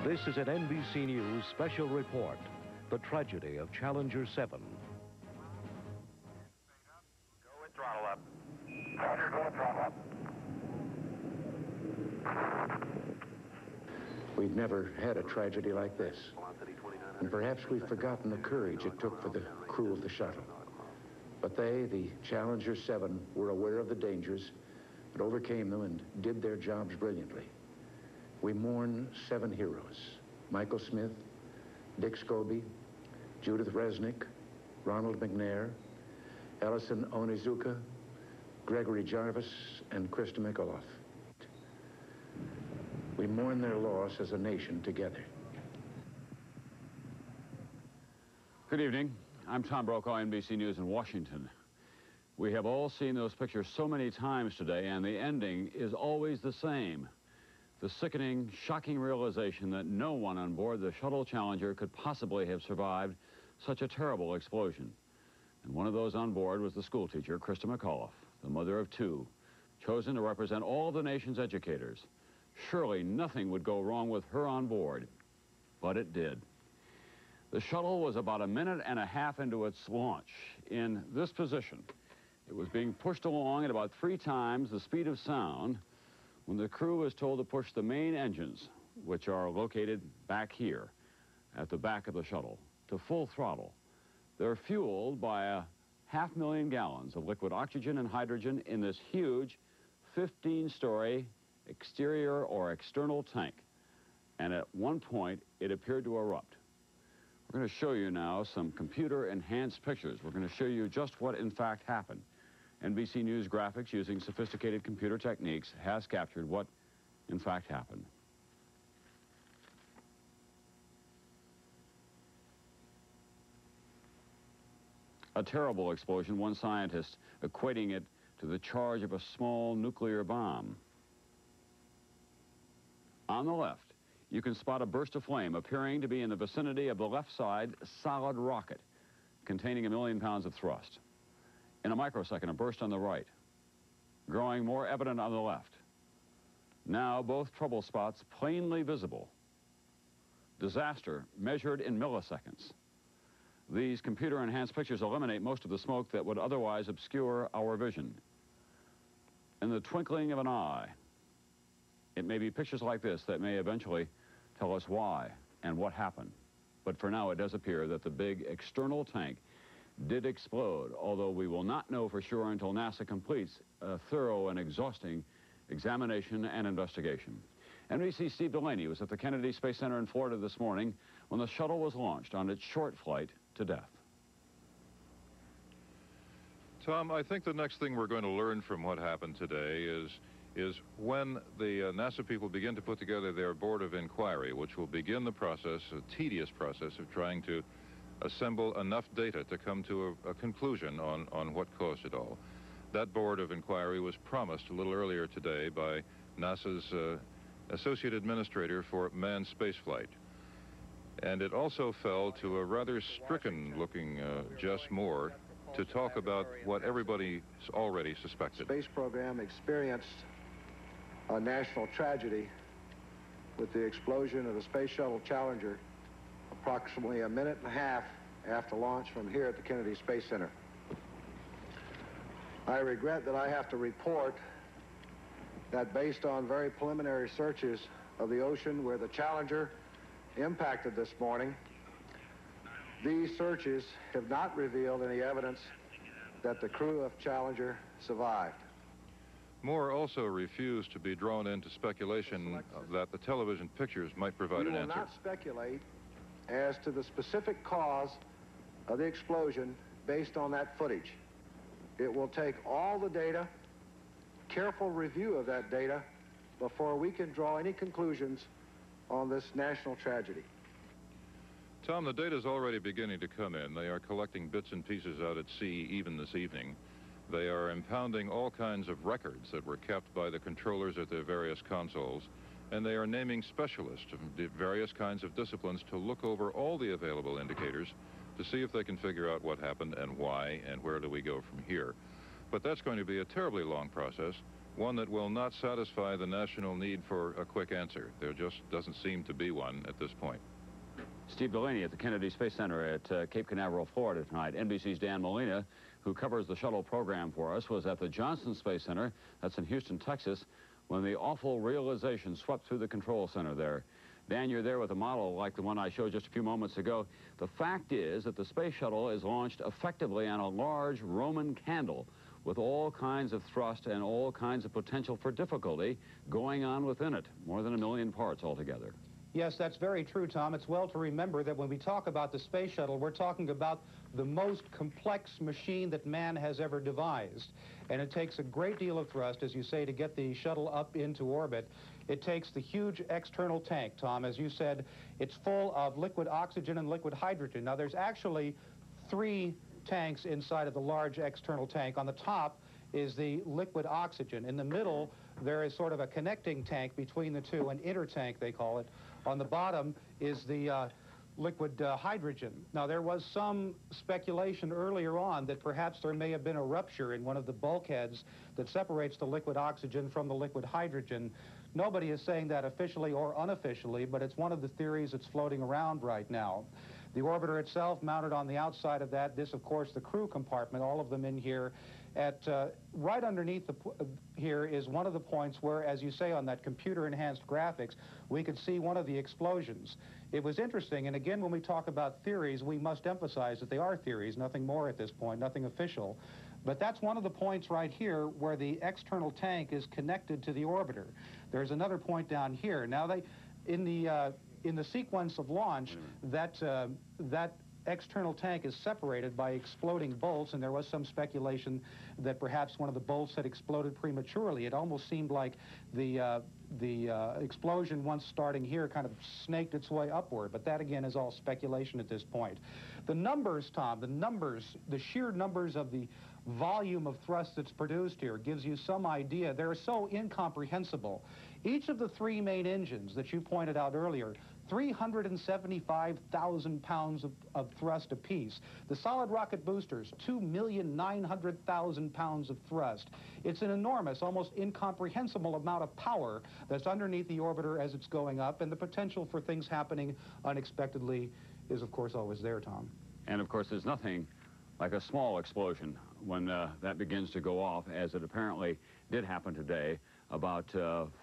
This is an NBC News special report, the tragedy of Challenger 7. Go with throttle up. Roger, go with throttle up. We've never had a tragedy like this. And perhaps we've forgotten the courage it took for the crew of the shuttle. But they, the Challenger 7, were aware of the dangers, but overcame them and did their jobs brilliantly. We mourn 7 heroes: Michael Smith, Dick Scobie, Judith Resnick, Ronald McNair, Ellison Onizuka, Gregory Jarvis, and Krista McAuliffe. We mourn their loss as a nation together. Good evening. I'm Tom Brokaw, NBC News in Washington. We have all seen those pictures so many times today, and the ending is always the same. The sickening, shocking realization that no one on board the shuttle Challenger could possibly have survived such a terrible explosion. And one of those on board was the schoolteacher, Krista McAuliffe, the mother of 2, chosen to represent all the nation's educators. Surely nothing would go wrong with her on board, but it did. The shuttle was about 1.5 minutes into its launch. In this position, it was being pushed along at about 3 times the speed of sound when the crew was told to push the main engines, which are located back here at the back of the shuttle, to full throttle. They're fueled by 500,000 gallons of liquid oxygen and hydrogen in this huge 15-story exterior or external tank. And at one point, it appeared to erupt. We're going to show you now some computer-enhanced pictures. We're going to show you just what, in fact, happened. NBC News graphics, using sophisticated computer techniques, has captured what, in fact, happened. A terrible explosion, one scientist equating it to the charge of a small nuclear bomb. On the left, you can spot a burst of flame appearing to be in the vicinity of the left side solid rocket containing 1 million pounds of thrust. In a microsecond, a burst on the right, growing more evident on the left. Now, both trouble spots plainly visible. Disaster measured in milliseconds. These computer-enhanced pictures eliminate most of the smoke that would otherwise obscure our vision. In the twinkling of an eye, it may be pictures like this that may eventually tell us why and what happened. But for now, it does appear that the big external tank did explode, although we will not know for sure until NASA completes a thorough and exhausting examination and investigation. NBC's Steve DELANEY was at the Kennedy Space Center in Florida this morning when the shuttle was launched on its short flight to death. Tom, I think the next thing we're going to learn from what happened today is when the NASA people begin to put together their board of inquiry, which will begin the process, a tedious process of trying to assemble enough data to come to a conclusion on what caused it all. That board of inquiry was promised a little earlier today by NASA's Associate Administrator for Manned Spaceflight. And it also fell to a rather stricken-looking Jess Moore to talk about what everybody's already suspected. The space program experienced a national tragedy with the explosion of the Space Shuttle Challenger approximately 1.5 minutes after launch from here at the Kennedy Space Center. I regret that I have to report that based on very preliminary searches of the ocean where the Challenger impacted this morning, these searches have not revealed any evidence that the crew of Challenger survived. Moore also refused to be drawn into speculation that the television pictures might provide an answer. We will not speculate as to the specific cause of the explosion based on that footage. It will take all the data, careful review of that data, before we can draw any conclusions on this national tragedy. Tom, the data is already beginning to come in. They are collecting bits and pieces out at sea even this evening. They are impounding all kinds of records that were kept by the controllers at their various consoles, and they are naming specialists of various kinds of disciplines to look over all the available indicators to see if they can figure out what happened and why and where do we go from here. But that's going to be a terribly long process, one that will not satisfy the national need for a quick answer. There just doesn't seem to be one at this point. Steve Delaney at the Kennedy Space Center at Cape Canaveral, Florida tonight. NBC's Dan Molina, who covers the shuttle program for us, was at the Johnson Space Center, that's in Houston, Texas, when the awful realization swept through the control center there. Dan, you're there with a model like the one I showed just a few moments ago. The fact is that the space shuttle is launched effectively on a large Roman candle with all kinds of thrust and all kinds of potential for difficulty going on within it. More than 1 million parts altogether. Yes, that's very true, Tom. It's well to remember that when we talk about the space shuttle, we're talking about the most complex machine that man has ever devised. And it takes a great deal of thrust, as you say, to get the shuttle up into orbit. It takes the huge external tank, Tom. As you said, it's full of liquid oxygen and liquid hydrogen. Now, there's actually 3 tanks inside of the large external tank. On the top is the liquid oxygen. In the middle, there is sort of a connecting tank between the two, an intertank, they call it. On the bottom is the liquid hydrogen. Now, there was some speculation earlier on that perhaps there may have been a rupture in one of the bulkheads that separates the liquid oxygen from the liquid hydrogen. Nobody is saying that officially or unofficially, but it's one of the theories that's floating around right now. The orbiter itself mounted on the outside of that. This, of course, the crew compartment, all of them in here. Right underneath here is one of the points where, as you say, on that computer-enhanced graphics, we could see one of the explosions. It was interesting, and again, when we talk about theories, we must emphasize that they are theories, nothing more at this point, nothing official. But that's one of the points right here where the external tank is connected to the orbiter. There's another point down here. Now, in the sequence of launch, that external tank is separated by exploding bolts, and there was some speculation that perhaps one of the bolts had exploded prematurely. It almost seemed like the explosion, once starting here, kind of snaked its way upward, but that again is all speculation at this point. The numbers, Tom, the sheer numbers of the volume of thrust that's produced here gives you some idea. They're so incomprehensible. Each of the 3 main engines that you pointed out earlier, 375,000 pounds of thrust apiece. The solid rocket boosters, 2,900,000 pounds of thrust. It's an enormous, almost incomprehensible amount of power that's underneath the orbiter as it's going up, and the potential for things happening unexpectedly is, of course, always there, Tom. And, of course, there's nothing like a small explosion when that begins to go off, as it apparently did happen today, about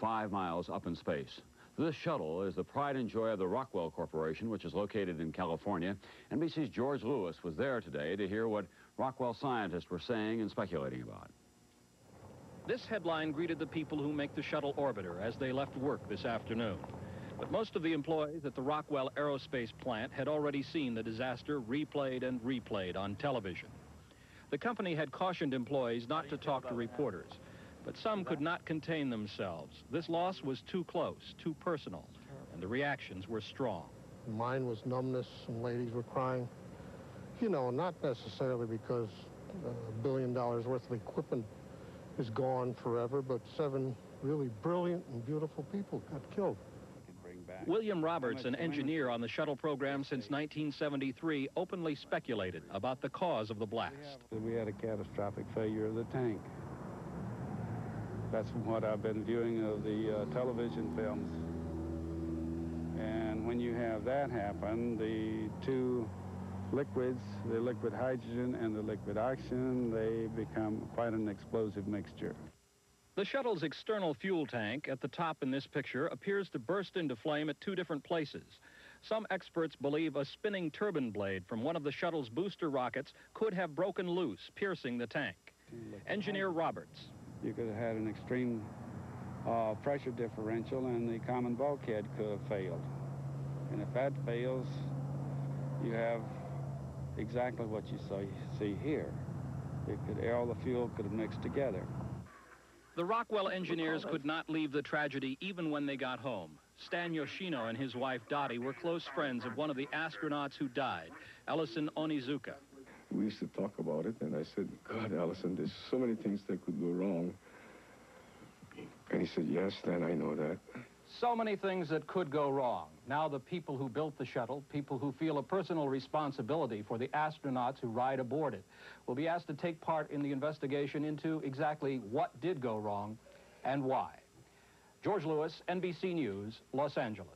5 miles up in space. This shuttle is the pride and joy of the Rockwell Corporation, which is located in California. NBC's George Lewis was there today to hear what Rockwell scientists were saying and speculating about. This headline greeted the people who make the shuttle orbiter as they left work this afternoon. But most of the employees at the Rockwell Aerospace plant had already seen the disaster replayed and replayed on television. The company had cautioned employees not to talk to reporters, but some could not contain themselves. This loss was too close, too personal, and the reactions were strong. Mine was numbness. Some ladies were crying. You know, not necessarily because $1 billion worth of equipment is gone forever, but 7 really brilliant and beautiful people got killed. William Roberts, an engineer on the shuttle program since 1973, openly speculated about the cause of the blast. We had a catastrophic failure of the tank. That's from what I've been viewing of the television films. And when you have that happen, the 2 liquids, the liquid hydrogen and the liquid oxygen, they become quite an explosive mixture. The shuttle's external fuel tank at the top in this picture appears to burst into flame at 2 different places. Some experts believe a spinning turbine blade from one of the shuttle's booster rockets could have broken loose, piercing the tank. Engineer Roberts. You could have had an extreme pressure differential, and the common bulkhead could have failed. And if that fails, you have exactly what you see here. All the fuel could have mixed together. The Rockwell engineers could not leave the tragedy even when they got home. Stan Yoshino and his wife Dottie were close friends of one of the astronauts who died, Ellison Onizuka. We used to talk about it, and I said, God, Ellison, there's so many things that could go wrong. And he said, yes, Stan, I know that. So many things that could go wrong. Now the people who built the shuttle, people who feel a personal responsibility for the astronauts who ride aboard it, will be asked to take part in the investigation into exactly what did go wrong and why. George Lewis, NBC News, Los Angeles.